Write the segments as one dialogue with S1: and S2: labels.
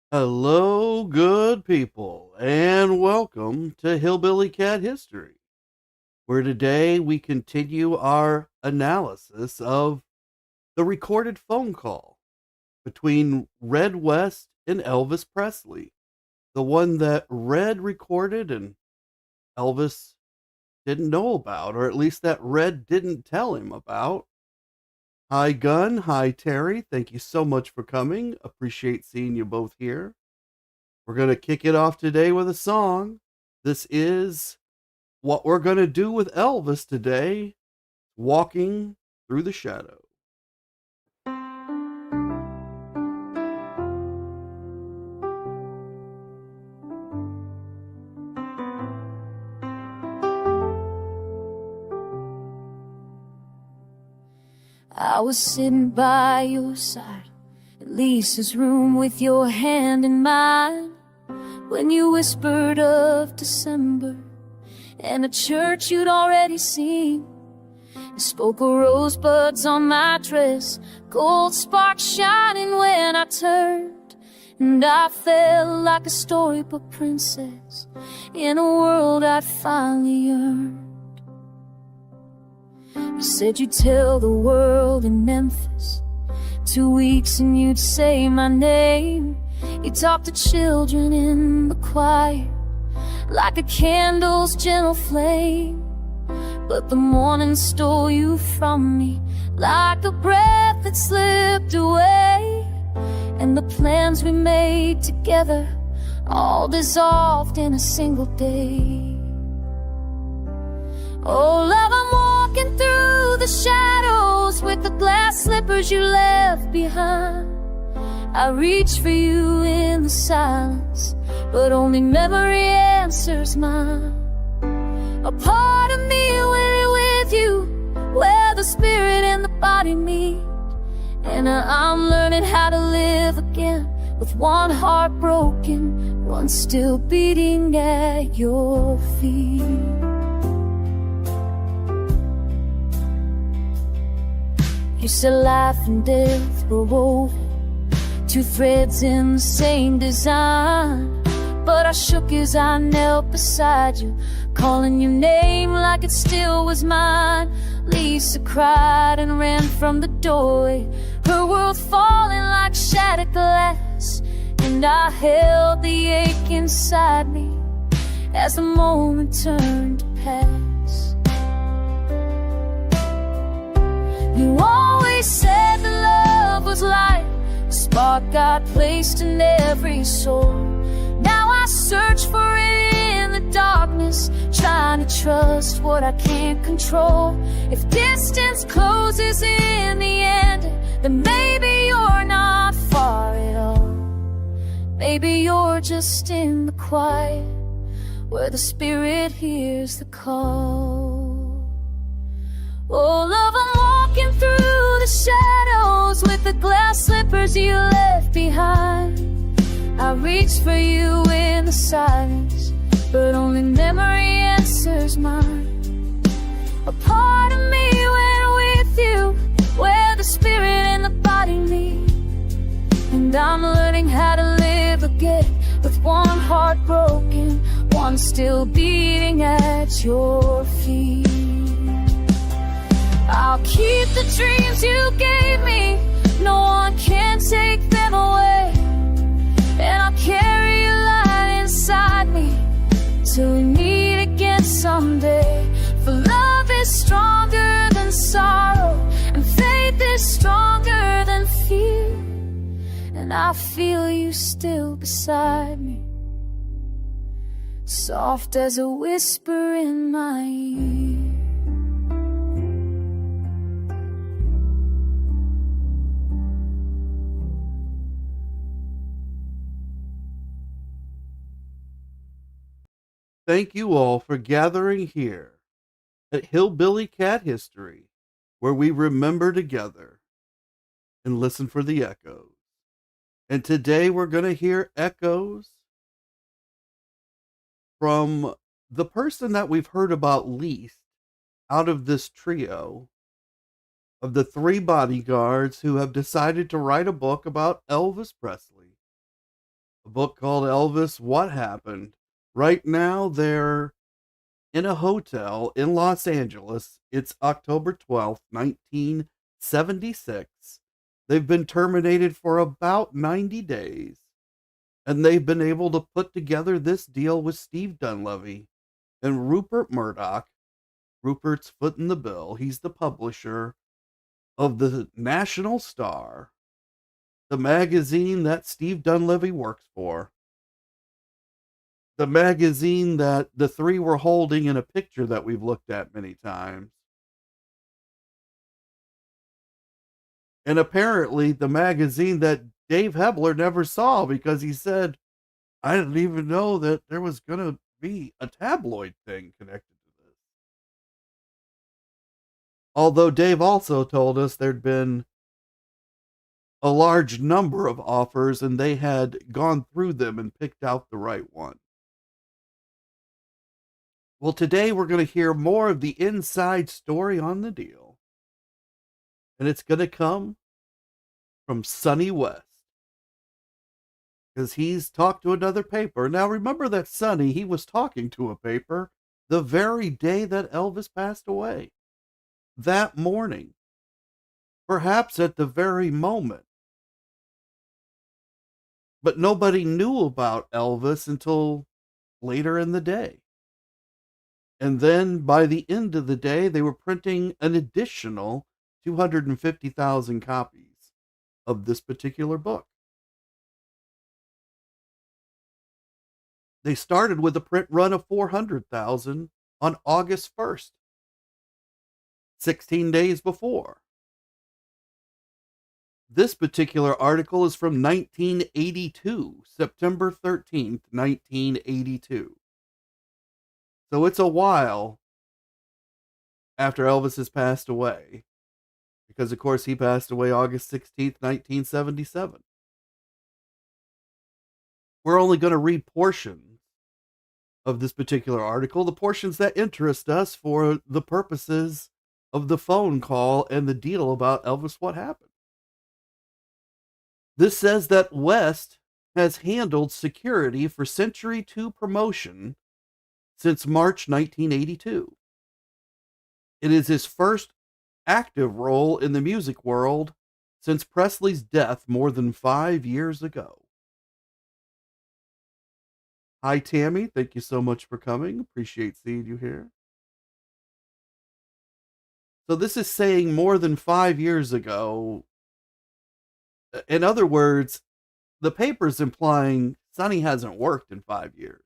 S1: Hello, good people, and welcome to Hillbilly Cat History, where today we continue our analysis of the recorded phone call between Red West and Elvis Presley, the one that Red recorded and Elvis didn't know about, or at least that Red didn't tell him about. Hi, Gun. Hi, Terry. Thank you so much for coming. Appreciate seeing you both here. We're going to kick it off today with a song. This is what we're going to do with Elvis today, Walking Through the Shadow.
S2: I was sitting by your side in Lisa's room with your hand in mine when you whispered of December and a church you'd already seen. You spoke of rosebuds on my dress, gold sparks shining when I turned, and I felt like a storybook princess in a world I'd finally earned. You said you'd tell the world in Memphis, 2 weeks and you'd say my name. You talked to children in the choir like a candle's gentle flame, but the morning stole you from me like a breath that slipped away, and the plans we made together all dissolved in a single day. Oh, love, I'm walking through the shadows with the glass slippers you left behind. I reach for you in the silence, but only memory answers mine. A part of me went with you where the spirit and the body meet, and I'm learning how to live again with one heart broken, one still beating at your feet. You said life and death were woven, two threads in the same design, but I shook as I knelt beside you, calling your name like it still was mine. Lisa cried and ran from the doorway, her world falling like shattered glass, and I held the ache inside me as the moment turned to pass. You always said that love was light, a spark God placed in every soul. Now I search for it in the darkness, trying to trust what I can't control. If distance closes in the end, then maybe you're not far at all. Maybe you're just in the quiet where the spirit hears the call. Oh, love, I'm walking through the shadows with the glass slippers you left behind. I reach for you in the silence, but only memory answers mine. A part of me went with you where the spirit and the body meet, and I'm learning how to live again with one heart broken, one still beating at your feet. I'll keep the dreams you gave me, no one can take them away, and I'll carry your light inside me till we meet again someday. For love is stronger than sorrow, and faith is stronger than fear, and I feel you still beside me, soft as a whisper in my ear.
S1: Thank you all for gathering here at Hillbilly Cat History, where we remember together and listen for the echoes. And today we're going to hear echoes from the person that we've heard about least out of this trio of the three bodyguards who have decided to write a book about Elvis Presley, a book called Elvis, What Happened. Right now, they're in a hotel in Los Angeles. It's October 12th, 1976. They've been terminated for about 90 days, and they've been able to put together this deal with Steve Dunleavy and Rupert Murdoch. Rupert's footing the bill. He's the publisher of the National Star, the magazine that Steve Dunleavy works for, the magazine that the three were holding in a picture that we've looked at many times. And apparently the magazine that Dave Hebler never saw, because he said, I didn't even know that there was going to be a tabloid thing connected to this. Although Dave also told us there'd been a large number of offers and they had gone through them and picked out the right one. Well, today we're going to hear more of the inside story on the deal. And it's going to come from Sonny West, because he's talked to another paper. Now, remember that Sonny, he was talking to a paper the very day that Elvis passed away. That morning. Perhaps at the very moment. But nobody knew about Elvis until later in the day. And then by the end of the day, they were printing an additional 250,000 copies of this particular book. They started with a print run of 400,000 on August 1st, 16 days before. This particular article is from 1982, September 13th, 1982. So it's a while after Elvis has passed away, because of course he passed away August 16th, 1977. We're only going to read portions of this particular article, the portions that interest us for the purposes of the phone call and the deal about Elvis, What Happened. This says that West has handled security for Century 2 promotion since March 1982. It is his first active role in the music world since Presley's death more than 5 years ago. Hi, Tammy. Thank you so much for coming. Appreciate seeing you here. So this is saying more than 5 years ago. In other words, the paper's implying Sonny hasn't worked in 5 years.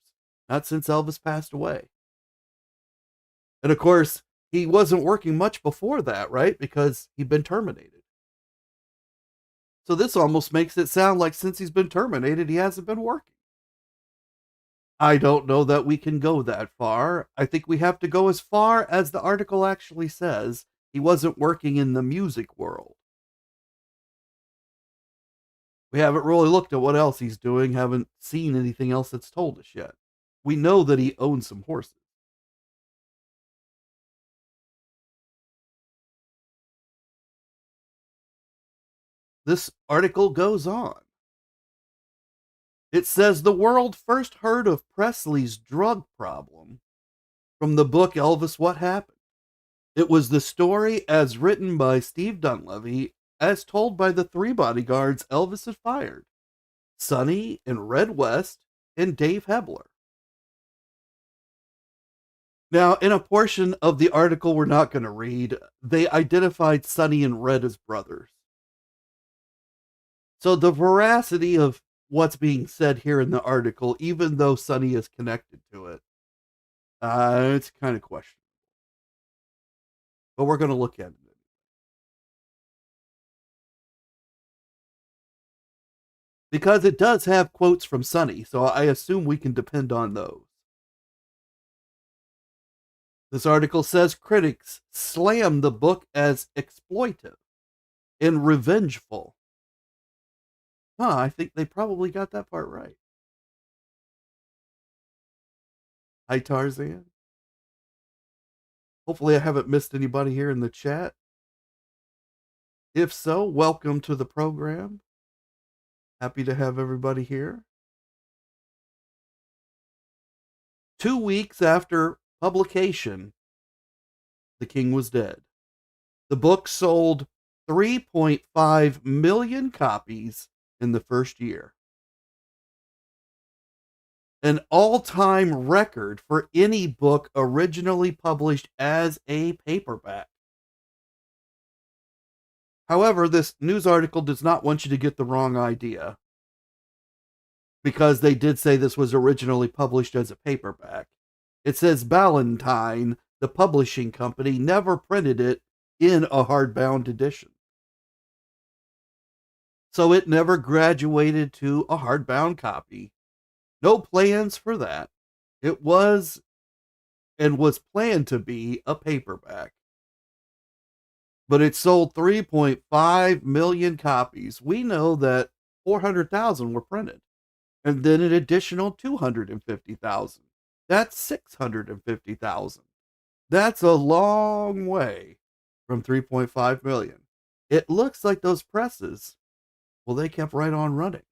S1: Not since Elvis passed away. And of course, he wasn't working much before that, right? Because he'd been terminated. So this almost makes it sound like since he's been terminated, he hasn't been working. I don't know that we can go that far. I think we have to go as far as the article actually says. He wasn't working in the music world. We haven't really looked at what else he's doing, haven't seen anything else that's told us yet. We know that he owns some horses. This article goes on. It says the world first heard of Presley's drug problem from the book Elvis, What Happened. It was the story as written by Steve Dunleavy, as told by the three bodyguards Elvis had fired, Sonny and Red West and Dave Hebler. Now, in a portion of the article we're not going to read, they identified Sonny and Red as brothers. So the veracity of what's being said here in the article, even though Sonny is connected to it, it's kind of questionable. But we're going to look at it. Because it does have quotes from Sonny, so I assume we can depend on those. This article says critics slam the book as exploitive and revengeful. I think they probably got that part right. Hi, Tarzan. Hopefully I haven't missed anybody here in the chat. If so, welcome to the program. Happy to have everybody here. 2 weeks after publication, the king was dead. The book sold 3.5 million copies in the first year. An all-time record for any book originally published as a paperback. However, this news article does not want you to get the wrong idea, because they did say this was originally published as a paperback. It says Ballantine, the publishing company, never printed it in a hardbound edition. So it never graduated to a hardbound copy. No plans for that. It was and was planned to be a paperback. But it sold 3.5 million copies. We know that 400,000 were printed. And then an additional 250,000. That's 650,000. That's a long way from 3.5 million. It looks like those presses, well, they kept right on running.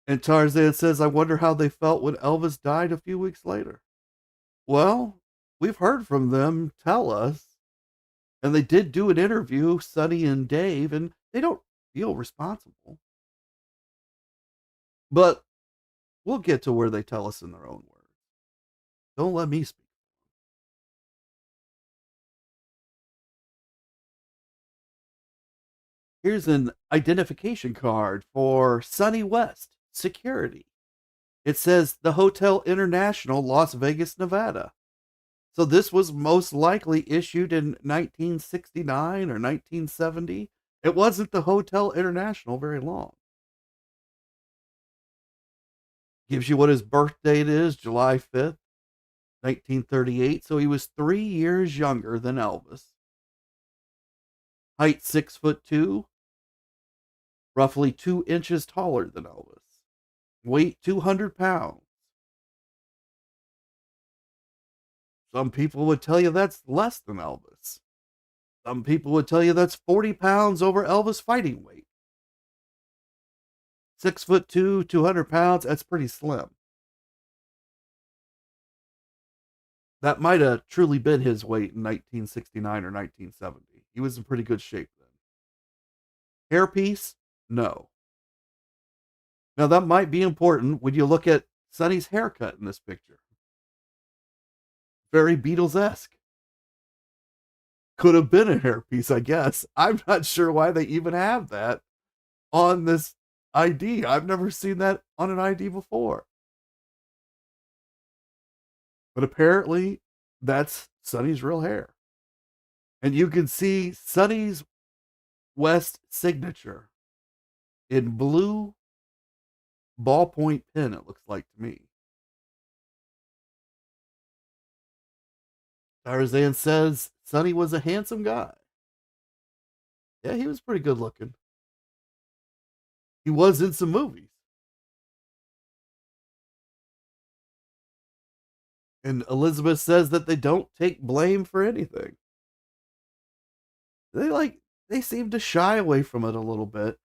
S1: And Tarzan says, I wonder how they felt when Elvis died a few weeks later. Well, we've heard from them tell us, and they did do an interview, Sonny and Dave, and they don't feel responsible. But we'll get to where they tell us in their own words. Don't let me speak. Here's an identification card for Sonny West Security. It says the Hotel International, Las Vegas, Nevada. So this was most likely issued in 1969 or 1970. It wasn't the Hotel International very long. Gives you what his birth date is, July 5th, 1938. So he was 3 years younger than Elvis. Height 6'2", roughly 2 inches taller than Elvis. Weight 200 pounds. Some people would tell you that's less than Elvis. Some people would tell you that's 40 pounds over Elvis fighting weight. 6'2", 200 pounds, that's pretty slim. That might have truly been his weight in 1969 or 1970. He was in pretty good shape then. Hairpiece? No. Now that might be important when you look at Sonny's haircut in this picture. Very Beatles-esque. Could have been a hairpiece, I guess. I'm not sure why they even have that on this ID. I've never seen that on an ID before. But apparently, that's Sonny's real hair. And you can see Sonny's West signature in blue ballpoint pen, it looks like to me. Tarzan says Sonny was a handsome guy. Yeah, he was pretty good looking. He was in some movies. And Elizabeth says that they don't take blame for anything. They seem to shy away from it a little bit.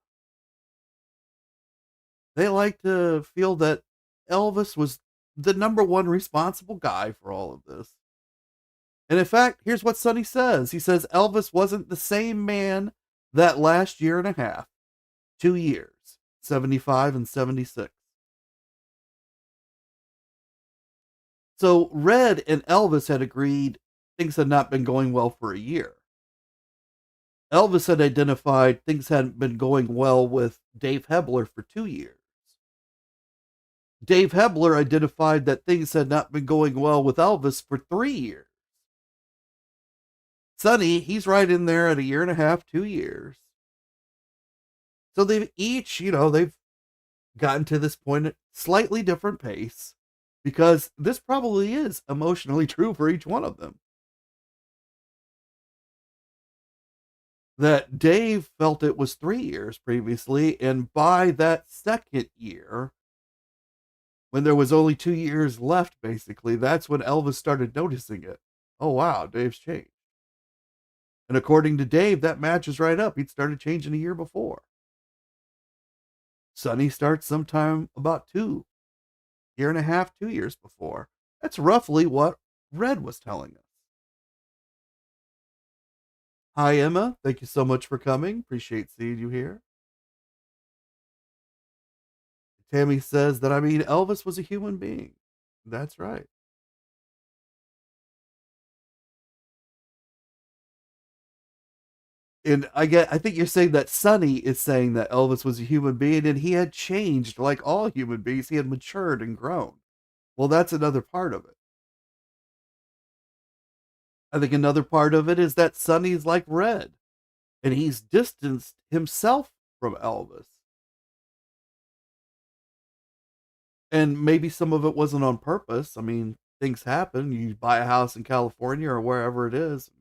S1: They like to feel that Elvis was the number one responsible guy for all of this. And in fact, here's what Sonny says. He says Elvis wasn't the same man that last year and a half, 2 years, 75 and 76. So Red and Elvis had agreed things had not been going well for a year. Elvis had identified things hadn't been going well with Dave Hebler for 2 years. Dave Hebler identified that things had not been going well with Elvis for 3 years. Sonny, he's right in there at a year and a half, 2 years. So they've each, they've gotten to this point at slightly different pace, because this probably is emotionally true for each one of them. That Dave felt it was 3 years previously, and by that second year, when there was only 2 years left, basically, that's when Elvis started noticing it. Oh, wow, Dave's changed. And according to Dave, that matches right up. He'd started changing a year before. Sonny starts sometime about 1.5 years, 2 years before. That's roughly what Red was telling us. Hi, Emma. Thank you so much for coming. Appreciate seeing you here. Tammy says that, Elvis was a human being. That's right. And I think you're saying that Sonny is saying that Elvis was a human being and he had changed like all human beings. He had matured and grown. Well, that's another part of it. I think another part of it is that Sonny's like Red and he's distanced himself from Elvis. And maybe some of it wasn't on purpose. Things happen. You buy a house in California or wherever it is,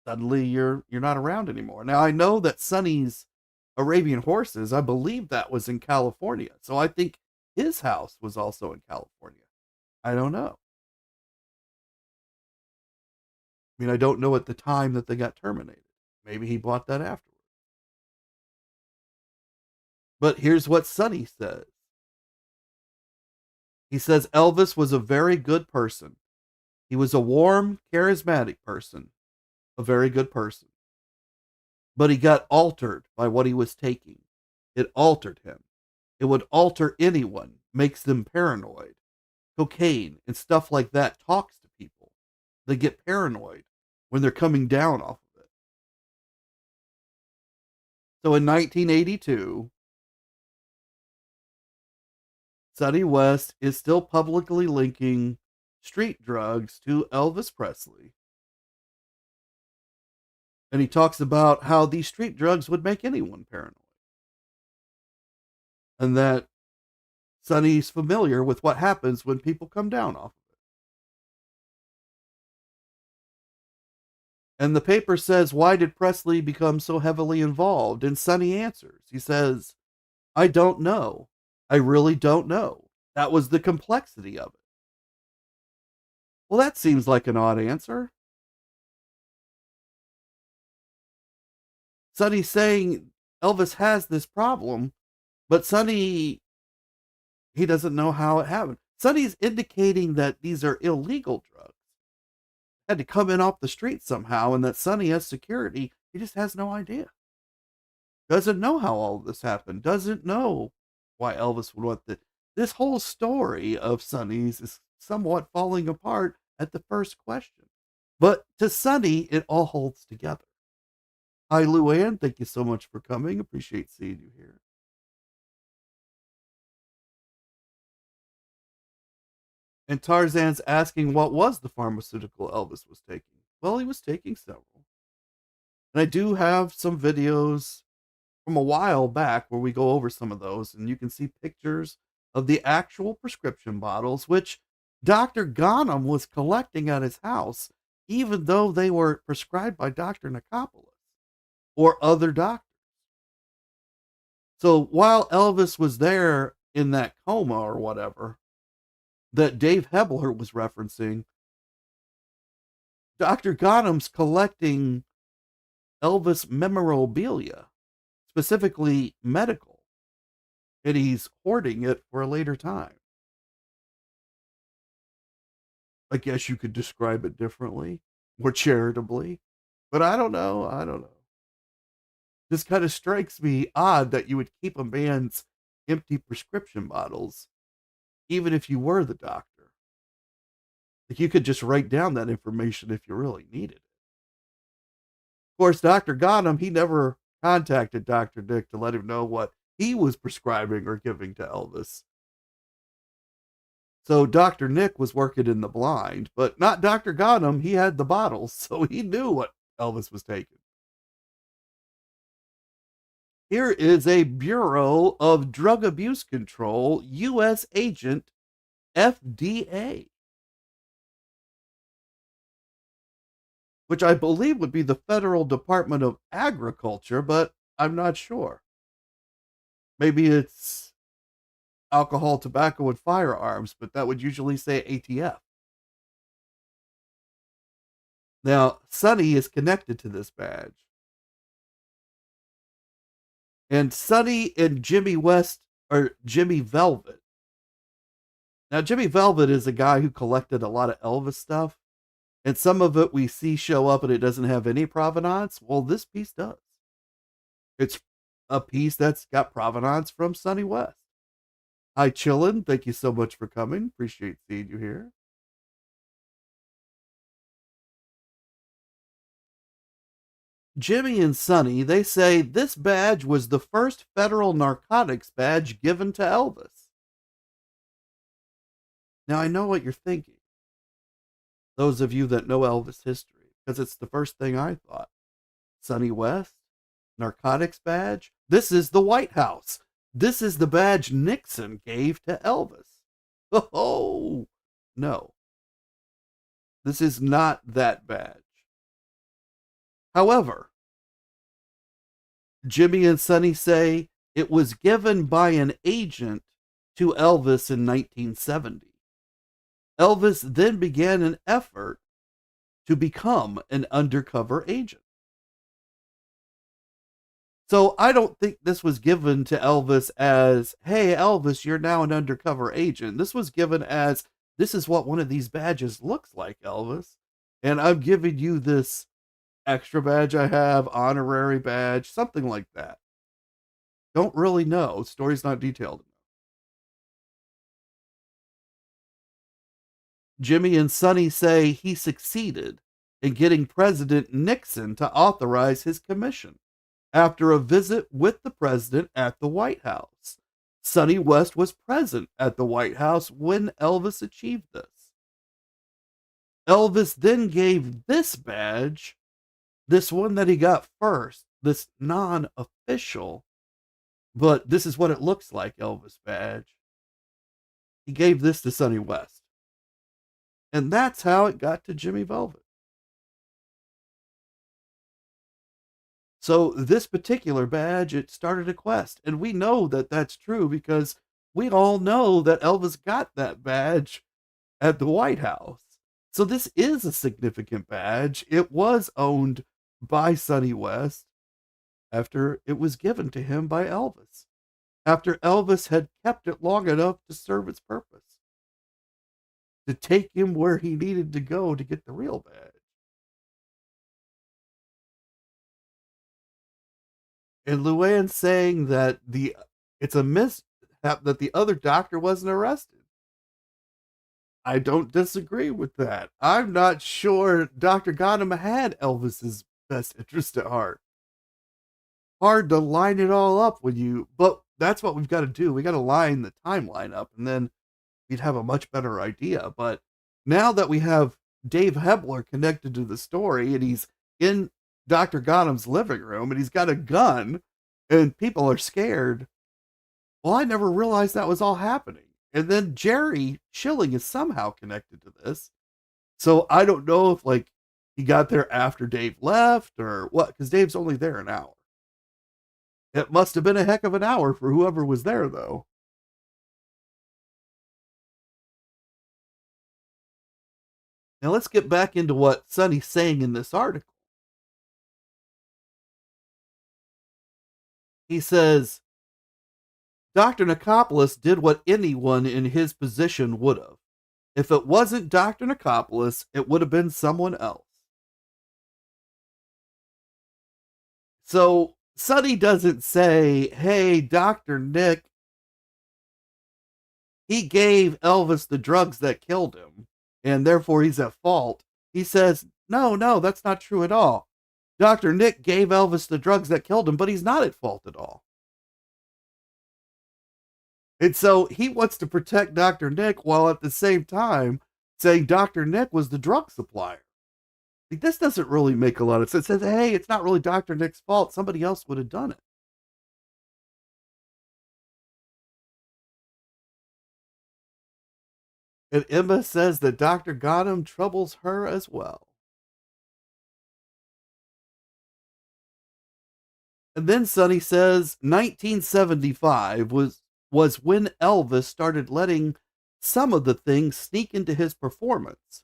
S1: suddenly you're not around anymore. Now I know that Sonny's Arabian Horses, I believe that was in California. So I think his house was also in California. I don't know. I don't know at the time that they got terminated. Maybe he bought that afterwards. But here's what Sonny says. He says Elvis was a very good person. He was a warm, charismatic person, a very good person. But he got altered by what he was taking. It altered him. It would alter anyone, makes them paranoid. Cocaine and stuff like that talks to people. They get paranoid when they're coming down off of it. So in 1982, Sonny West is still publicly linking street drugs to Elvis Presley. And he talks about how these street drugs would make anyone paranoid. And that Sonny's familiar with what happens when people come down off of it. And the paper says, why did Presley become so heavily involved? And Sonny answers. He says, I don't know. I really don't know. That was the complexity of it. Well, that seems like an odd answer. Sonny's saying Elvis has this problem, but Sonny, he doesn't know how it happened. Sonny's indicating that these are illegal drugs. Had to come in off the street somehow, and that Sonny has security. He just has no idea. Doesn't know how all of this happened. Doesn't know why Elvis would want this. This whole story of Sonny's is somewhat falling apart at the first question. But to Sonny, it all holds together. Hi, Luann. Thank you so much for coming. Appreciate seeing you here. And Tarzan's asking what was the pharmaceutical Elvis was taking. Well, he was taking several. And I do have some videos from a while back where we go over some of those, and you can see pictures of the actual prescription bottles, which Dr. Ghanem was collecting at his house, even though they were prescribed by Dr. Nikopoulos or other doctors. So while Elvis was there in that coma or whatever that Dave Hebler was referencing, Dr. Ghanem's collecting Elvis memorabilia, specifically medical, and he's hoarding it for a later time. I guess you could describe it differently, more charitably, but I don't know. This kind of strikes me odd that you would keep a man's empty prescription bottles, even if you were the doctor. Like, you could just write down that information if you really needed it. Of course, Dr. Ghanem, he never contacted Dr. Nick to let him know what he was prescribing or giving to Elvis. So Dr. Nick was working in the blind, but not Dr. Ghanem. He had the bottles, so he knew what Elvis was taking. Here is a Bureau of Drug Abuse Control U.S. agent, FDA, which I believe would be the Federal Department of Agriculture, but I'm not sure. Maybe it's alcohol, tobacco, and firearms, but that would usually say ATF. Now, Sonny is connected to this badge. And Sonny and Jimmy West or Jimmy Velvet. Now, Jimmy Velvet is a guy who collected a lot of Elvis stuff, and some of it we see show up and it doesn't have any provenance. Well, this piece does. It's a piece that's got provenance from Sonny West. Hi, Chillin. Thank you so much for coming. Appreciate seeing you here. Jimmy and Sonny, they say this badge was the first federal narcotics badge given to Elvis. Now, I know what you're thinking, those of you that know Elvis history, because it's the first thing I thought. Sonny West, narcotics badge. This is the White House. This is the badge Nixon gave to Elvis. Oh, no. This is not that badge. However, Jimmy and Sonny say it was given by an agent to Elvis in 1970. Elvis then began an effort to become an undercover agent. So I don't think this was given to Elvis as, hey, Elvis, you're now an undercover agent. This was given as, this is what one of these badges looks like, Elvis. And I'm giving you this extra badge I have, honorary badge, something like that. Don't really know. Story's not detailed enough. Jimmy and Sonny say he succeeded in getting President Nixon to authorize his commission after a visit with the president at the White House. Sonny West was present at the White House when Elvis achieved this. Elvis then gave this badge, this one that he got first, this non-official, but this is what it looks like, Elvis badge. He gave this to Sonny West. And that's how it got to Jimmy Velvet. So this particular badge, it started a quest. And we know that that's true because we all know that Elvis got that badge at the White House. So this is a significant badge. It was owned by Sonny West after it was given to him by Elvis, after Elvis had kept it long enough to serve its purpose, to take him where he needed to go to get the real badge. And Luann saying that it's a mishap that the other doctor wasn't arrested. I don't disagree with that. I'm not sure Dr. Ghanem had Elvis's best interest at heart. Hard to line it all up but that's what we've got to do. We got to line the timeline up and then we'd have a much better idea. But now that we have Dave Hebler connected to the story and he's in Dr. Ghanem's living room and he's got a gun and people are scared. Well, I never realized that was all happening. And then Jerry Schilling is somehow connected to this. So I don't know if he got there after Dave left or what, because Dave's only there an hour. It must have been a heck of an hour for whoever was there, though. Now let's get back into what Sonny's saying in this article. He says, Dr. Nicopolis did what anyone in his position would have. If it wasn't Dr. Nicopolis, it would have been someone else. So Sonny doesn't say, hey, Dr. Nick, he gave Elvis the drugs that killed him, and therefore he's at fault. He says, no, that's not true at all. Dr. Nick gave Elvis the drugs that killed him, but he's not at fault at all. And so he wants to protect Dr. Nick while at the same time saying Dr. Nick was the drug supplier. This doesn't really make a lot of sense. It says, hey, it's not really Dr. Nick's fault. Somebody else would have done it. And Emma says that Dr. Ghanem troubles her as well. And then Sonny says 1975 was when Elvis started letting some of the things sneak into his performance.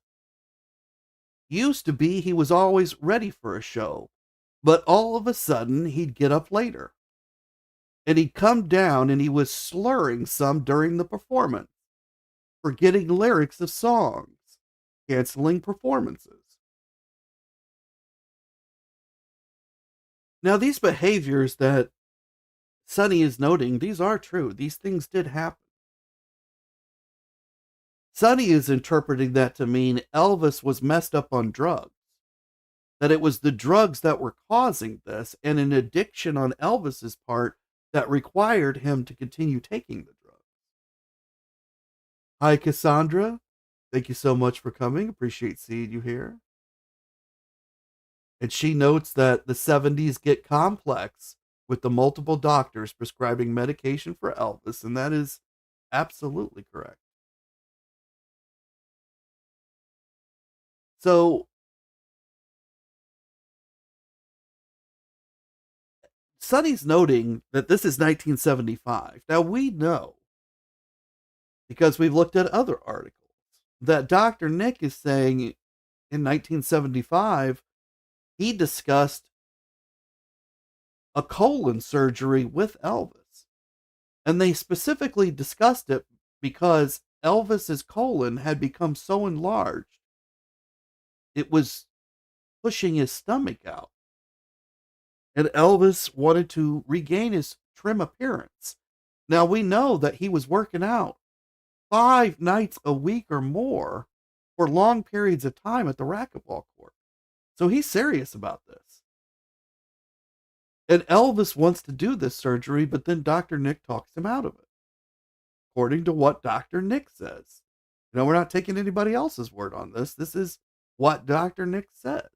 S1: Used to be he was always ready for a show, but all of a sudden he'd get up later. And he'd come down and he was slurring some during the performance, forgetting lyrics of songs, canceling performances. Now, these behaviors that Sonny is noting, these are true. These things did happen. Sonny is interpreting that to mean Elvis was messed up on drugs, that it was the drugs that were causing this and an addiction on Elvis's part that required him to continue taking the drugs. Hi, Cassandra. Thank you so much for coming. Appreciate seeing you here. And she notes that the 70s get complex with the multiple doctors prescribing medication for Elvis, and that is absolutely correct. So, Sonny's noting that this is 1975. Now, we know, because we've looked at other articles, that Dr. Nick is saying in 1975, he discussed a colon surgery with Elvis. And they specifically discussed it because Elvis's colon had become so enlarged, it was pushing his stomach out. And Elvis wanted to regain his trim appearance. Now, we know that he was working out 5 nights a week or more for long periods of time at the racquetball court. So he's serious about this. And Elvis wants to do this surgery, but then Dr. Nick talks him out of it, according to what Dr. Nick says. You know, we're not taking anybody else's word on this. This is what Dr. Nick says.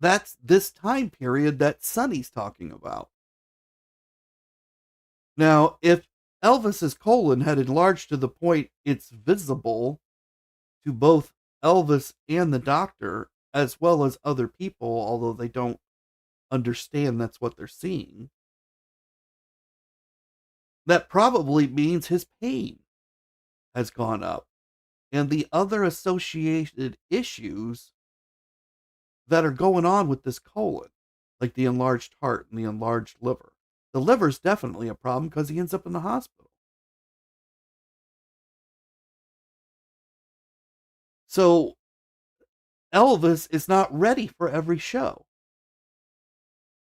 S1: That's this time period that Sonny's talking about. Now, if Elvis's colon had enlarged to the point it's visible to both Elvis and the doctor, as well as other people, although they don't understand that's what they're seeing, that probably means his pain has gone up and the other associated issues that are going on with this colon, like the enlarged heart and the enlarged liver. The liver's definitely a problem because he ends up in the hospital. So Elvis is not ready for every show.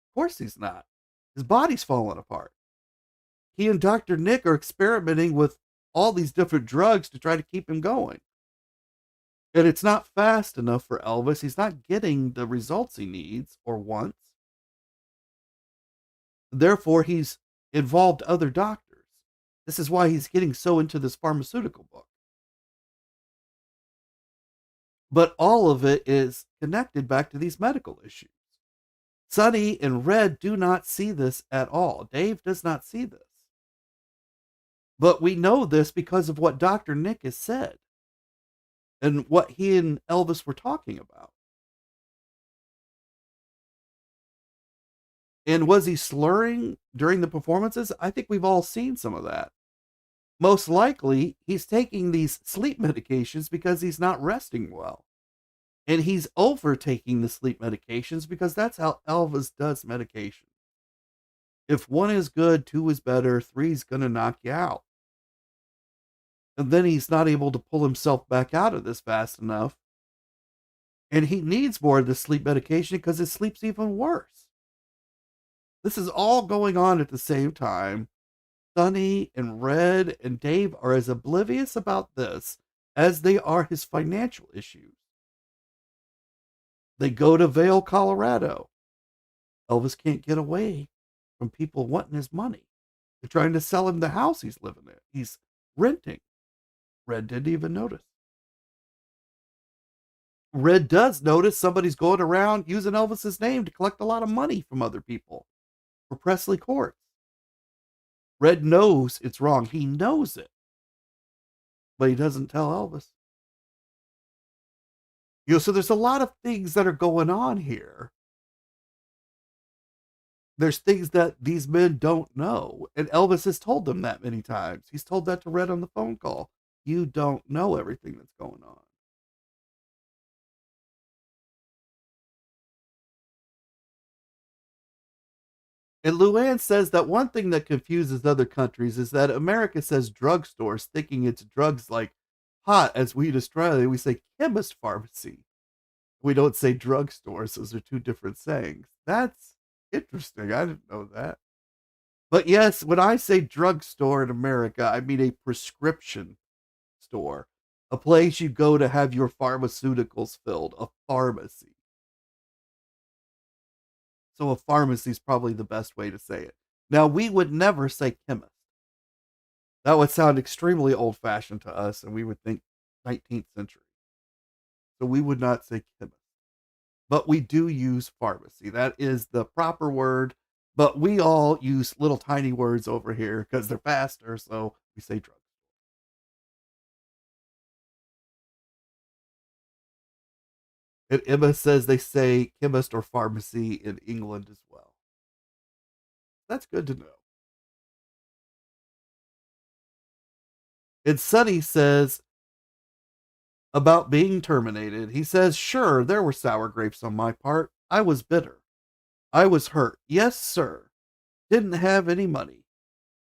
S1: Of course he's not. His body's falling apart. He and Dr. Nick are experimenting with all these different drugs to try to keep him going. And it's not fast enough for Elvis. He's not getting the results he needs or wants. Therefore, he's involved other doctors. This is why he's getting so into this pharmaceutical book. But all of it is connected back to these medical issues. Sonny and Red do not see this at all. Dave does not see this. But we know this because of what Dr. Nick has said and what he and Elvis were talking about. And was he slurring during the performances? I think we've all seen some of that. Most likely, he's taking these sleep medications because he's not resting well. And he's overtaking the sleep medications because that's how Elvis does medication. If 1 is good, 2 is better, 3 is going to knock you out. And then he's not able to pull himself back out of this fast enough. And he needs more of the sleep medication because his sleep's even worse. This is all going on at the same time. Sonny and Red and Dave are as oblivious about this as they are his financial issues. They go to Vail, Colorado. Elvis can't get away from people wanting his money. They're trying to sell him the house he's living in. He's renting. Red didn't even notice. Red does notice somebody's going around using Elvis's name to collect a lot of money from other people for Presley Courts. Red knows it's wrong. He knows it. But he doesn't tell Elvis. You know, so there's a lot of things that are going on here. There's things that these men don't know. And Elvis has told them that many times. He's told that to Red on the phone call. You don't know everything that's going on. And Luann says that one thing that confuses other countries is that America says drugstores, thinking it's drugs like pot, as we in Australia, we say chemist pharmacy. We don't say drugstores. Those are two different sayings. That's interesting. I didn't know that. But yes, when I say drugstore in America, I mean a prescription store, a place you go to have your pharmaceuticals filled, a pharmacy. So a pharmacy is probably the best way to say it. Now, we would never say chemist. That would sound extremely old fashioned to us, and we would think 19th century. So we would not say chemist. But we do use pharmacy. That is the proper word. But we all use little tiny words over here because they're faster. So we say drug. And Emma says they say chemist or pharmacy in England as well. That's good to know. And Sonny says about being terminated, he says, sure, there were sour grapes on my part. I was bitter. I was hurt. Yes, sir. Didn't have any money.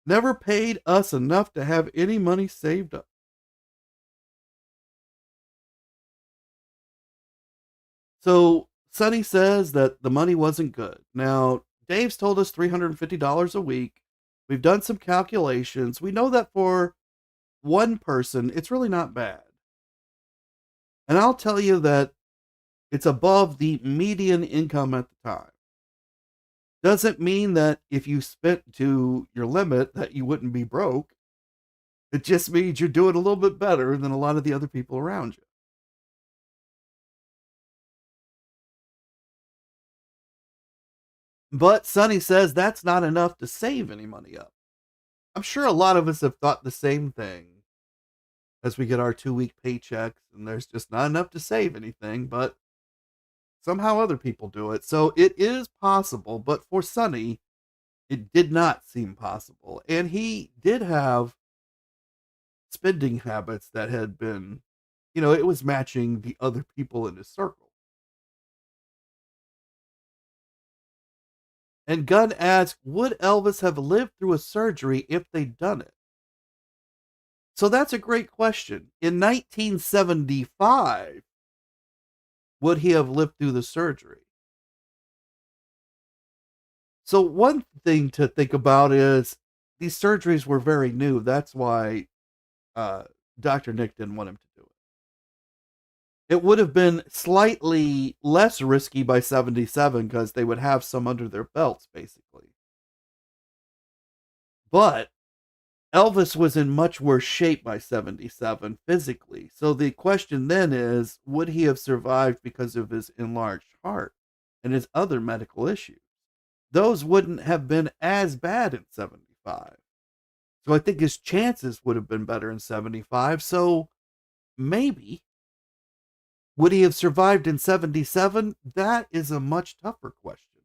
S1: Never paid us enough to have any money saved up. So Sonny says that the money wasn't good. Now, Dave's told us $350 a week. We've done some calculations. We know that for one person, it's really not bad. And I'll tell you that it's above the median income at the time. Doesn't mean that if you spent to your limit that you wouldn't be broke. It just means you're doing a little bit better than a lot of the other people around you. But Sonny says that's not enough to save any money up. I'm sure a lot of us have thought the same thing as we get our 2-week paychecks and there's just not enough to save anything, but somehow other people do it. So it is possible, but for Sonny, it did not seem possible. And he did have spending habits that had been, it was matching the other people in his circle. And Gunn asks, would Elvis have lived through a surgery if they'd done it? So that's a great question. In 1975, would he have lived through the surgery? So one thing to think about is these surgeries were very new. That's why Dr. Nick didn't want him to do it. It would have been slightly less risky by 77 because they would have some under their belts, basically. But Elvis was in much worse shape by 77 physically. So the question then is, would he have survived because of his enlarged heart and his other medical issues? Those wouldn't have been as bad in 75. So I think his chances would have been better in 75. So maybe. Would he have survived in 77? That is a much tougher question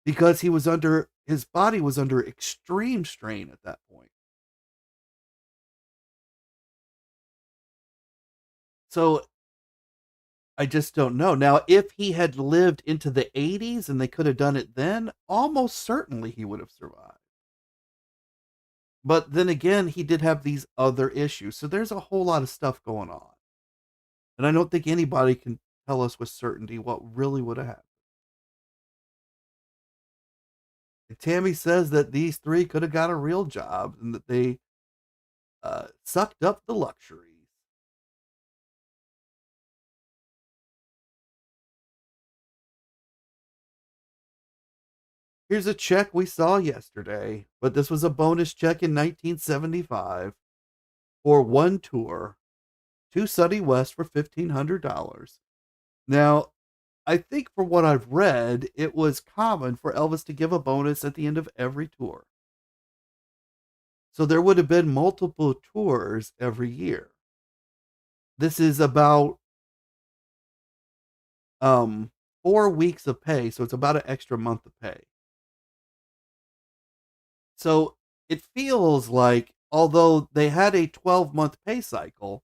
S1: because his body was under extreme strain at that point. So I just don't know. Now, if he had lived into the 80s and they could have done it then, almost certainly he would have survived. But then again, he did have these other issues. So there's a whole lot of stuff going on. And I don't think anybody can tell us with certainty what really would have happened. And Tammy says that these three could have got a real job and that they sucked up the luxuries. Here's a check we saw yesterday, but this was a bonus check in 1975 for one tour to Sunny West for $1,500. Now, I think for what I've read, it was common for Elvis to give a bonus at the end of every tour. So there would have been multiple tours every year. This is about 4 weeks of pay, so it's about an extra month of pay. So it feels like, although they had a 12-month pay cycle,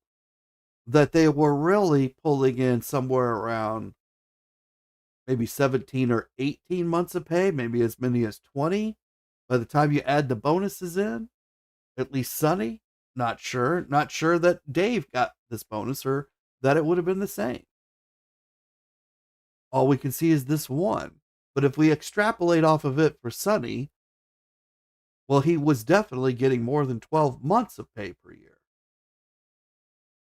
S1: that they were really pulling in somewhere around maybe 17 or 18 months of pay, maybe as many as 20 by the time you add the bonuses in. At least Sonny, not sure. Not sure that Dave got this bonus or that it would have been the same. All we can see is this one. But if we extrapolate off of it for Sonny, well, he was definitely getting more than 12 months of pay per year.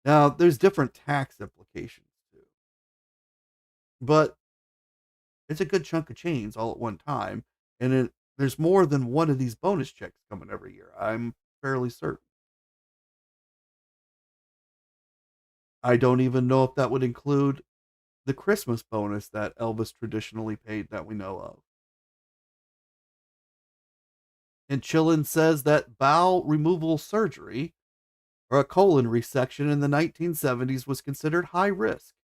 S1: Now, there's different tax implications too, but it's a good chunk of change all at one time. And there's more than one of these bonus checks coming every year. I'm fairly certain. I don't even know if that would include the Christmas bonus that Elvis traditionally paid that we know of. And Chillin says that bowel removal surgery or a colon resection in the 1970s was considered high risk,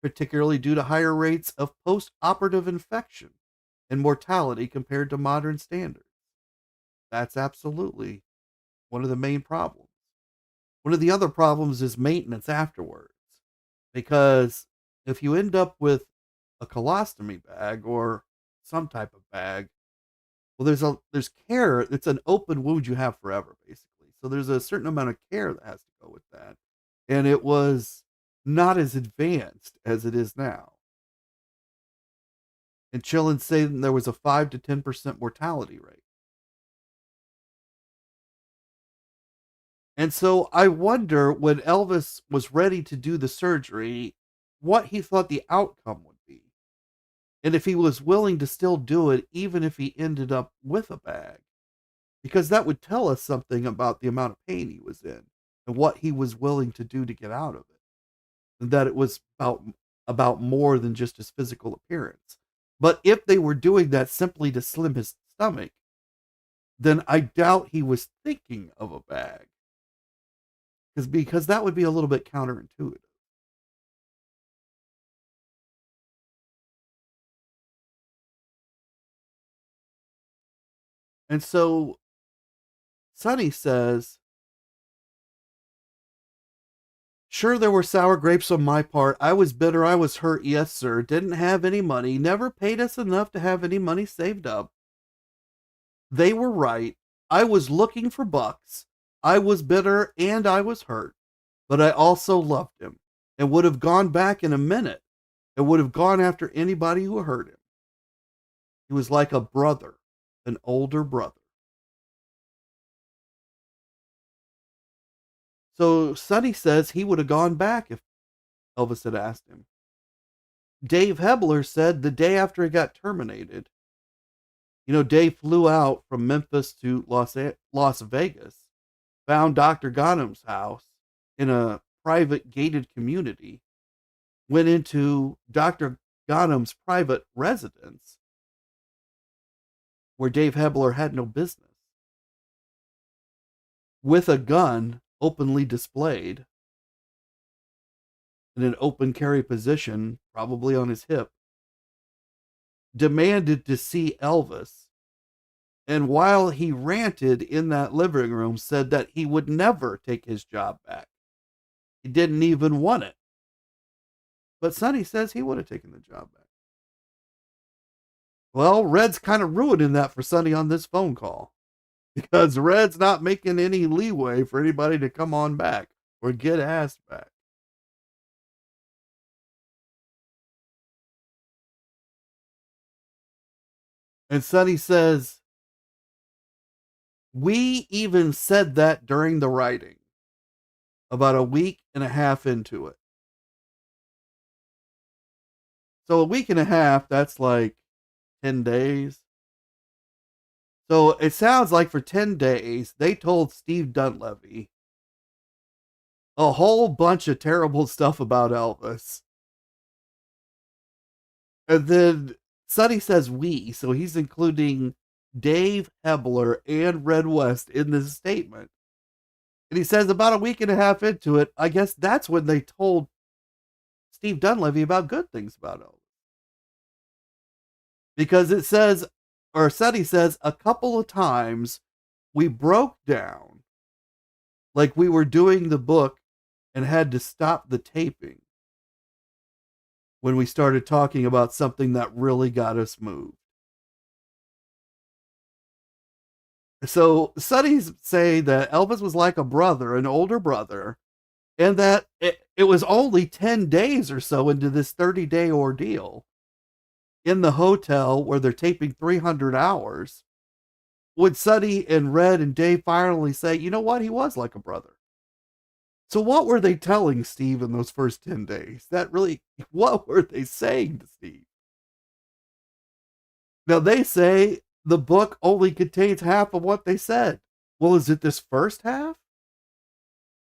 S1: particularly due to higher rates of post-operative infection and mortality compared to modern standards. That's absolutely one of the main problems. One of the other problems is maintenance afterwards, because if you end up with a colostomy bag or some type of bag, well, there's care. It's an open wound you have forever, basically. So there's a certain amount of care that has to go with that, and it was not as advanced as it is now. And Chillin saying there was a 5 to 10% mortality rate. And so I wonder when Elvis was ready to do the surgery, what he thought the outcome would be. And if he was willing to still do it, even if he ended up with a bag, because that would tell us something about the amount of pain he was in and what he was willing to do to get out of it. And that it was about more than just his physical appearance. But if they were doing that simply to slim his stomach, then I doubt he was thinking of a bag. Because that would be a little bit counterintuitive. And so Sonny says, sure, there were sour grapes on my part. I was bitter. I was hurt. Yes, sir. Didn't have any money. Never paid us enough to have any money saved up. They were right. I was looking for bucks. I was bitter and I was hurt. But I also loved him and would have gone back in a minute and would have gone after anybody who hurt him. He was like a brother, an older brother. So Sonny says he would have gone back if Elvis had asked him. Dave Hebler said the day after he got terminated, Dave flew out from Memphis to Las Vegas, found Dr. Ghanem's house in a private gated community, went into Dr. Ghanem's private residence where Dave Hebler had no business, with a gun openly displayed in an open carry position, probably on his hip, demanded to see Elvis. And while he ranted in that living room, said that he would never take his job back. He didn't even want it. But Sonny says he would have taken the job back. Well, Red's kind of ruining that for Sonny on this phone call, because Red's not making any leeway for anybody to come on back or get asked back. And Sonny says, we even said that during the writing, about a week and a half into it. So a week and a half, that's like 10 days. So it sounds like for 10 days, they told Steve Dunleavy a whole bunch of terrible stuff about Elvis. And then Sonny says we, so he's including Dave Hebler and Red West in this statement. And he says about a week and a half into it, I guess that's when they told Steve Dunleavy about good things about Elvis. Because it says, or Sonny says, a couple of times we broke down like we were doing the book and had to stop the taping. when we started talking about something that really got us moved. So studies say that Elvis was like a brother, an older brother, and that it was only 10 days or so into this 30-day ordeal in the hotel where they're taping 300 hours would Sonny and Red and Dave finally say, you know what, he was like a brother. So what were they telling Steve in those first 10 days? What were they saying to Steve? Now they say the book only contains half of what they said. Well, is it this first half?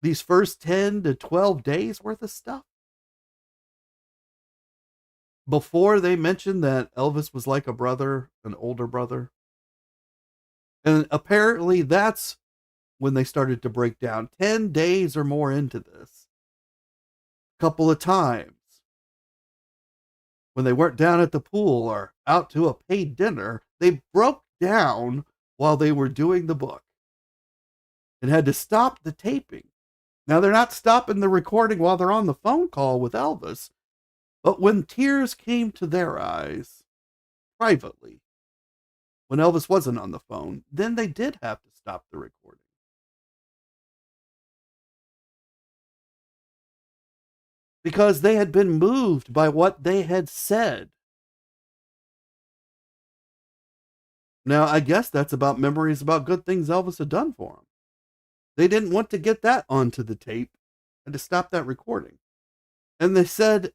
S1: These first 10 to 12 days worth of stuff? Before they mentioned that Elvis was like a brother, an older brother. And apparently that's when they started to break down 10 days or more into this. A couple of times when they weren't down at the pool or out to a paid dinner, they broke down while they were doing the book and had to stop the taping. Now, they're not stopping the recording while they're on the phone call with Elvis, but when tears came to their eyes privately, when Elvis wasn't on the phone, then they did have to stop the recording. Because they had been moved by what they had said. Now, I guess that's about memories about good things Elvis had done for them. They didn't want to get that onto the tape and to stop that recording. And they said,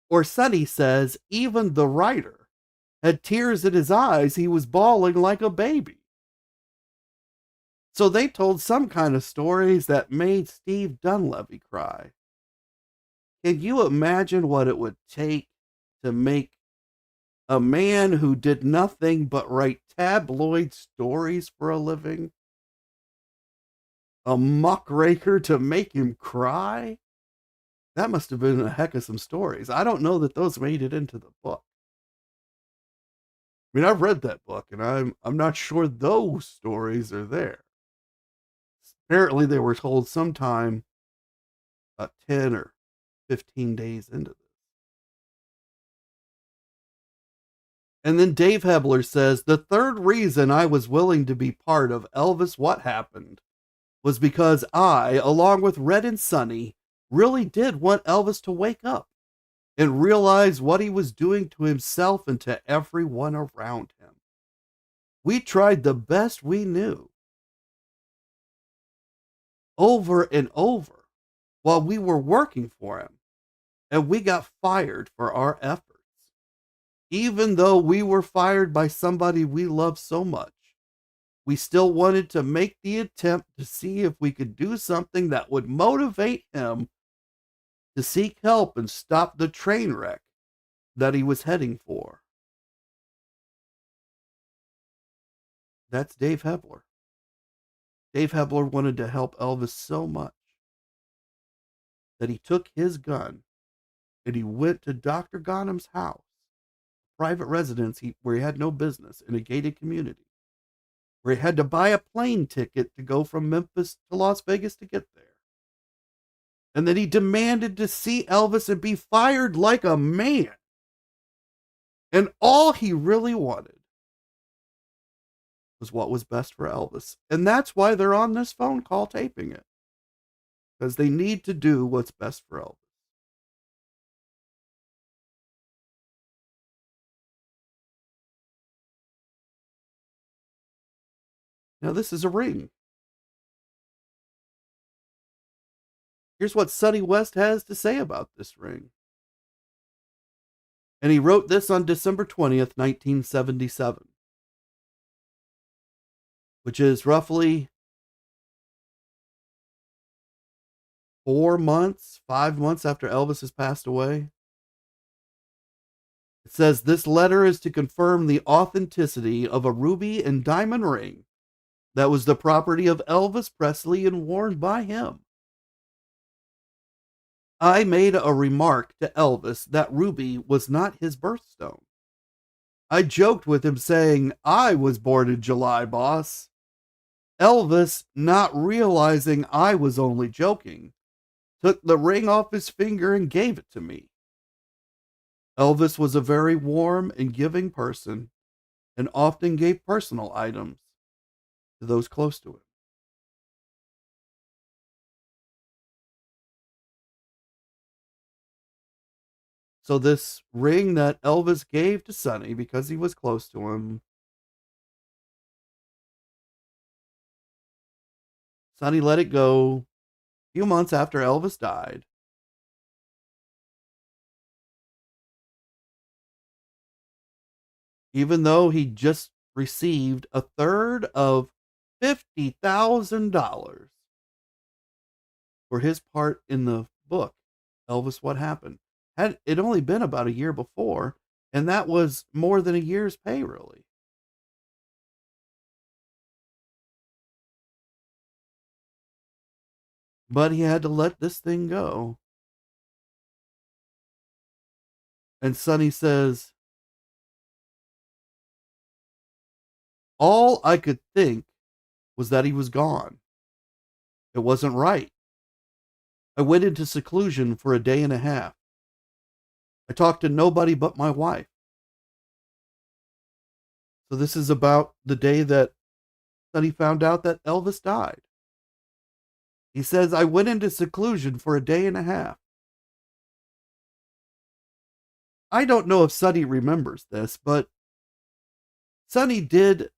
S1: or Sonny says, even the writer had tears in his eyes. He was bawling like a baby. So they told some kind of stories that made Steve Dunleavy cry. Can you imagine what it would take to make a man who did nothing but write tabloid stories for a living, a muckraker, to make him cry? That must have been a heck of some stories. I don't know that those made it into the book. I mean, I've read that book, and I'm not sure those stories are there. Apparently, they were told sometime 10 or 15 days into this. And then Dave Hebler says, the third reason I was willing to be part of Elvis What Happened was because I, along with Red and Sonny, really did want Elvis to wake up and realize what he was doing to himself and to everyone around him. We tried the best we knew over and over while we were working for him, and we got fired for our efforts. Even though we were fired by somebody we loved so much, we still wanted to make the attempt to see if we could do something that would motivate him to seek help and stop the train wreck that he was heading for. That's Dave Hebler. Dave Hebler wanted to help Elvis so much that he took his gun and he went to Dr. Ghanem's house, private residence where he had no business, in a gated community, where he had to buy a plane ticket to go from Memphis to Las Vegas to get there. And then he demanded to see Elvis and be fired like a man. And all he really wanted was what was best for Elvis. And that's why they're on this phone call taping it. Because they need to do what's best for Elvis. Now, this is a ring. Here's what Sonny West has to say about this ring. And he wrote this on December 20th, 1977, which is roughly 5 months after Elvis has passed away. It says, this letter is to confirm the authenticity of a ruby and diamond ring that was the property of Elvis Presley and worn by him. I made a remark to Elvis that ruby was not his birthstone. I joked with him saying, I was born in July, boss. Elvis, not realizing I was only joking, took the ring off his finger and gave it to me. Elvis was a very warm and giving person and often gave personal items to those close to him. So this ring that Elvis gave to Sonny because he was close to him, Sonny let it go a few months after Elvis died. Even though he just received a third of $50,000 for his part in the book, Elvis, What Happened. Had it only been about a year before, and that was more than a year's pay, really. But he had to let this thing go. And Sonny says, all I could think was that he was gone. It wasn't right. I went into seclusion for a day and a half. I talked to nobody but my wife. So this is about the day that Sonny found out that Elvis died. He says, I went into seclusion for a day and a half. I don't know if Sonny remembers this, but Sonny did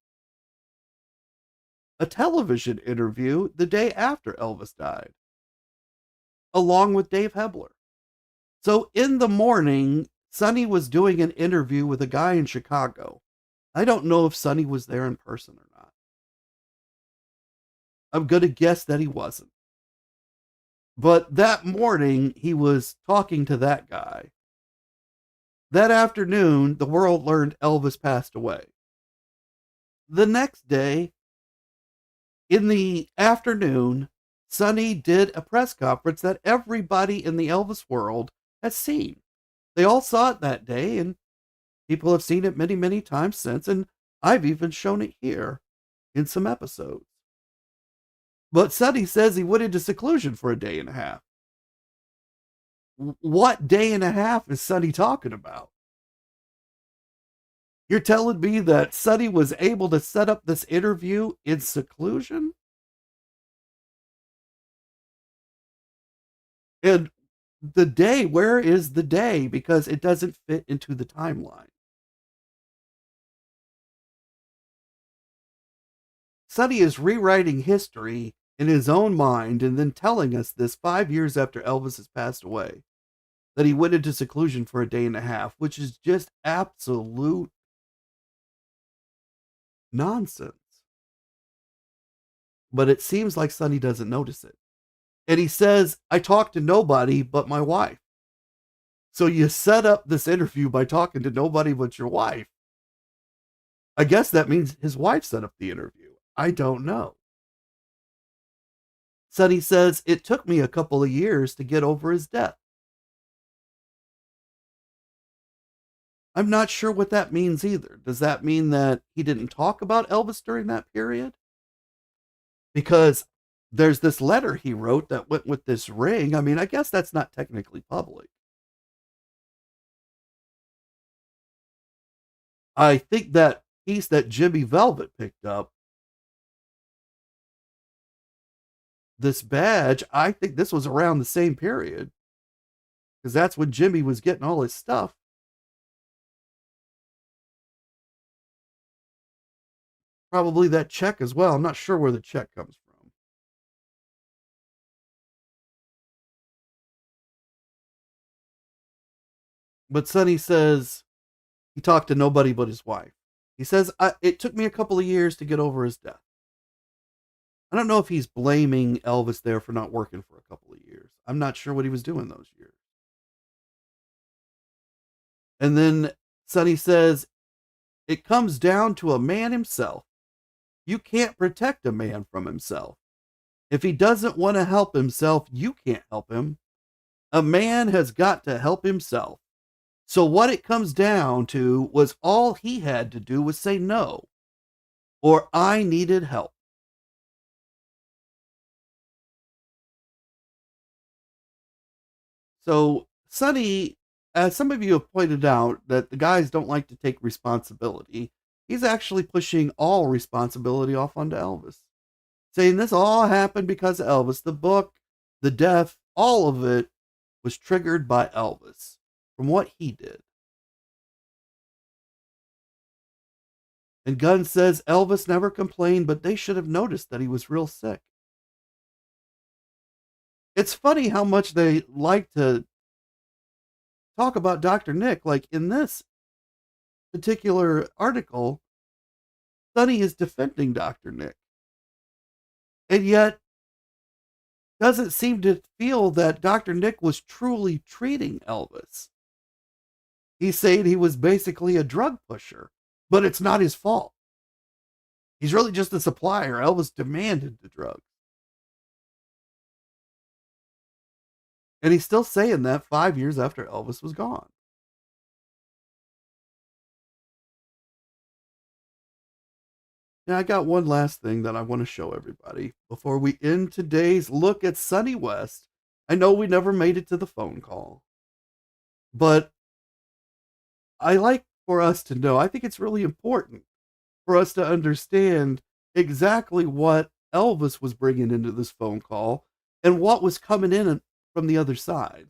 S1: a television interview the day after Elvis died, along with Dave Hebler. So in the morning, Sonny was doing an interview with a guy in Chicago. I don't know if Sonny was there in person or not. I'm going to guess that he wasn't. But that morning, he was talking to that guy. That afternoon, the world learned Elvis passed away. The next day, in the afternoon, Sonny did a press conference that everybody in the Elvis world has seen. They all saw it that day, and people have seen it many, many times since, and I've even shown it here in some episodes. But Sonny says he went into seclusion for a day and a half. What day and a half is Sonny talking about? You're telling me that Sonny was able to set up this interview in seclusion? And the day, where is the day? Because it doesn't fit into the timeline. Sonny is rewriting history in his own mind and then telling us this 5 years after Elvis has passed away, that he went into seclusion for a day and a half, which is just absolute nonsense. But it seems like Sonny doesn't notice it. And he says, I talked to nobody but my wife. So you set up this interview by talking to nobody but your wife. I guess that means his wife set up the interview. I don't know. Sonny says, it took me a couple of years to get over his death. I'm not sure what that means either. Does that mean that he didn't talk about Elvis during that period? Because there's this letter he wrote that went with this ring. I mean, I guess that's not technically public. I think that piece that Jimmy Velvet picked up, this badge, I think this was around the same period, because that's when Jimmy was getting all his stuff. Probably that check as well. I'm not sure where the check comes from. But Sonny says he talked to nobody but his wife. He says, it took me a couple of years to get over his death. I don't know if he's blaming Elvis there for not working for a couple of years. I'm not sure what he was doing those years. And then Sonny says, it comes down to a man himself. You can't protect a man from himself. If he doesn't want to help himself, you can't help him. A man has got to help himself. So what it comes down to was all he had to do was say no, or I needed help. So Sonny as some of you have pointed out, that the guys don't like to take responsibility, he's actually pushing all responsibility off onto Elvis, saying this all happened because of Elvis. The book, the death, all of it was triggered by Elvis from what he did. And Gunn says Elvis never complained, but they should have noticed that he was real sick. It's funny how much they like to talk about Dr. Nick. Like in this particular article, Sonny is defending Dr. Nick, and yet doesn't seem to feel that Dr. Nick was truly treating Elvis. He's saying he was basically a drug pusher, but it's not his fault. He's really just a supplier. Elvis demanded the drugs. And he's still saying that 5 years after Elvis was gone. Now, I got one last thing that I want to show everybody before we end today's look at Sonny West. I know we never made it to the phone call, but I like for us to know, I think it's really important for us to understand exactly what Elvis was bringing into this phone call and what was coming in from the other side.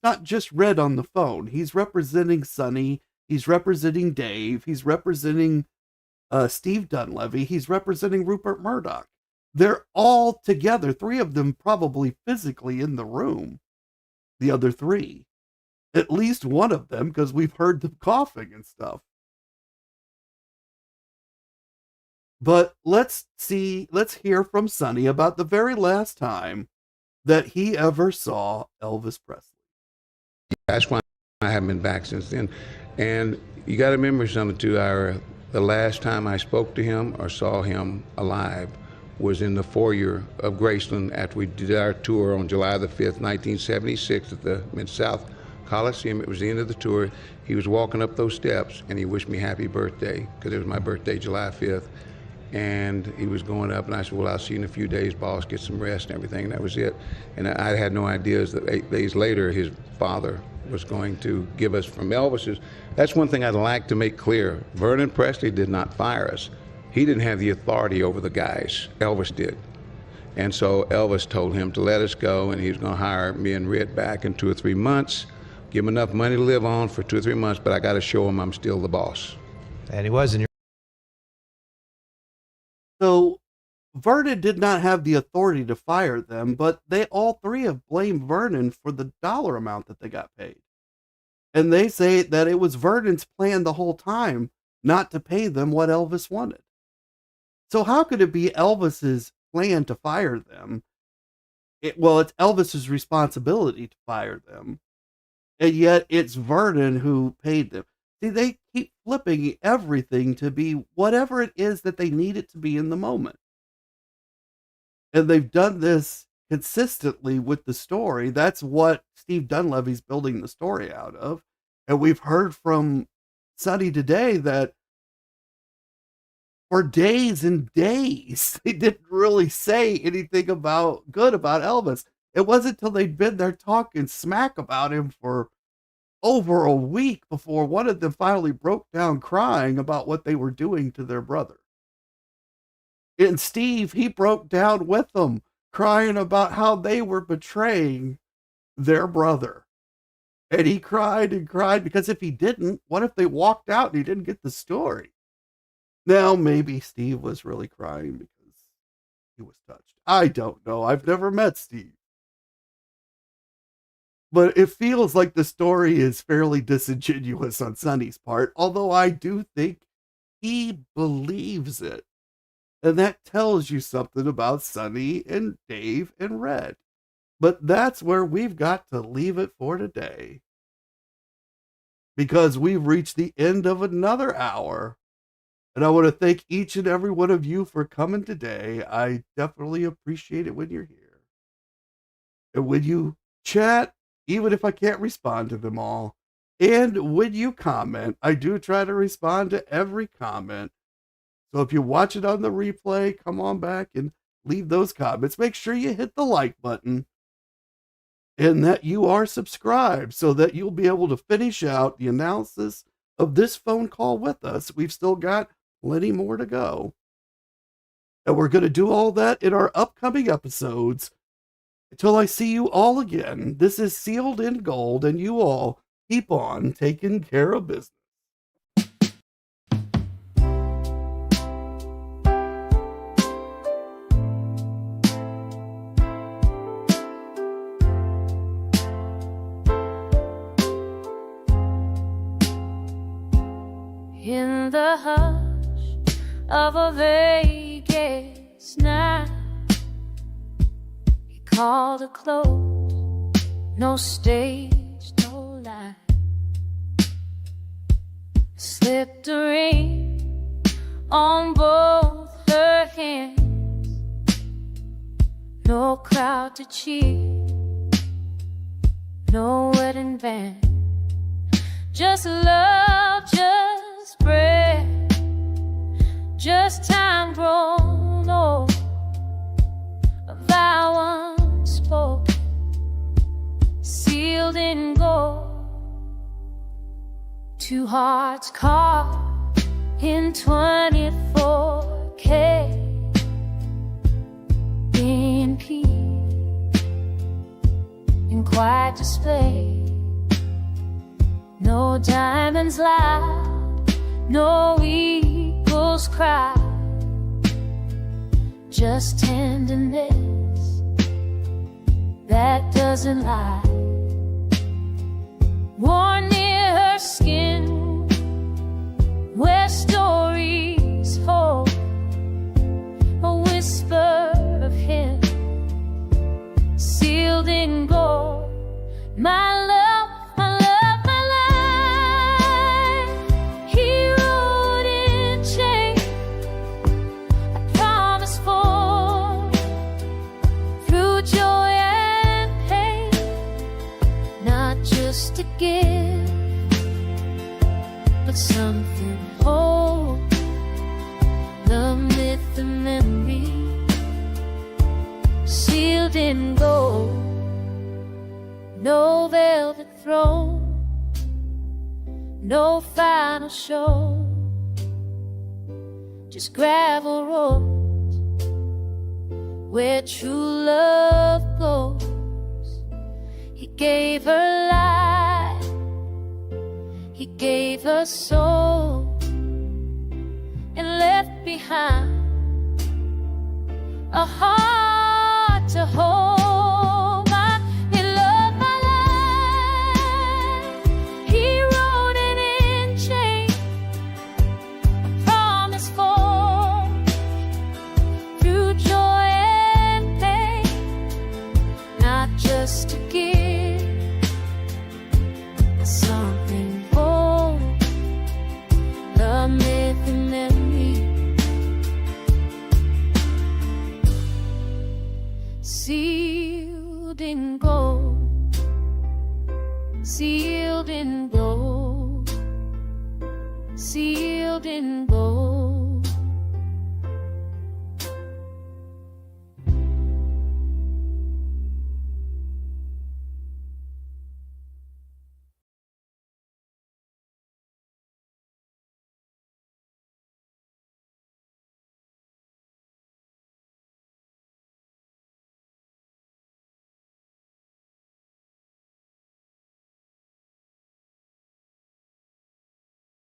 S1: Not just Red on the phone. He's representing Sonny. He's representing Dave. He's representing Steve Dunleavy. He's representing Rupert Murdoch. They're all together, three of them probably physically in the room. The other three. At least one of them, because we've heard them coughing and stuff. But let's hear from Sonny about the very last time that he ever saw Elvis Presley.
S3: That's why I haven't been back since then. And you got to remember something too, Ira. The last time I spoke to him or saw him alive was in the foyer of Graceland after we did our tour on July the 5th, 1976 at the Mid-South Coliseum. It was the end of the tour. He was walking up those steps and he wished me happy birthday because it was my birthday, July 5th. And he was going up and I said, well, I'll see you in a few days, boss, get some rest and everything. And that was it. And I had no ideas that 8 days later his father was going to give us from Elvis's. That's one thing I'd like to make clear. Vernon Presley did not fire us. He didn't have the authority over the guys. Elvis did. And so Elvis told him to let us go and he was going to hire me and Red back in 2 or 3 months, give him enough money to live on for 2 or 3 months, but I got to show him I'm still the boss.
S4: And he was in your.
S1: So Vernon did not have the authority to fire them, but they all three have blamed Vernon for the dollar amount that they got paid. And they say that it was Vernon's plan the whole time not to pay them what Elvis wanted. So how could it be Elvis's plan to fire them? It's Elvis's responsibility to fire them. And yet it's Vernon who paid them. See, they keep flipping everything to be whatever it is that they need it to be in the moment. And they've done this consistently with the story. That's what Steve Dunleavy's building the story out of. And we've heard from Sonny today that for days and days, they didn't really say anything good about Elvis. It wasn't until they'd been there talking smack about him for over a week before one of them finally broke down crying about what they were doing to their brother. And Steve, he broke down with them, crying about how they were betraying their brother. And he cried and cried because if he didn't, what if they walked out and he didn't get the story? Now, maybe Steve was really crying because he was touched. I don't know. I've never met Steve. But it feels like the story is fairly disingenuous on Sonny's part, although I do think he believes it. And that tells you something about Sonny and Dave and Red. But that's where we've got to leave it for today. Because we've reached the end of another hour. And I want to thank each and every one of you for coming today. I definitely appreciate it when you're here. And when you chat, even if I can't respond to them all. And when you comment, I do try to respond to every comment. So if you watch it on the replay, come on back and leave those comments. Make sure you hit the like button. and that you are subscribed so that you'll be able to finish out the analysis of this phone call with us. We've still got plenty more to go. And we're going to do all that in our upcoming episodes. Until I see you all again, this is Sealed in Gold, and you all keep on taking care of business.
S2: In the hush of a Vegas night, he called a close, no stage, no light. Slipped a ring on both her hands, no crowd to cheer, no wedding band, just love, just breath, just time grown old, a vow unspoken, sealed in gold. Two hearts caught in 24K, in peace, in quiet display. No diamonds loud, no eagles cry, just tenderness that doesn't lie. Worn near her skin, where stories hold a whisper of him, sealed in gold. My love, to give, but something whole, the myth, the memory, sealed in gold. No velvet throne, no final show, just gravel roads where true love goes. He gave her life, he gave her soul, and left behind a heart to hold. He loved my life, he wrote it in chain, a promise forged through joy and pain, not just to give, something whole, the myth and memory, sealed in gold, sealed in gold, sealed in gold.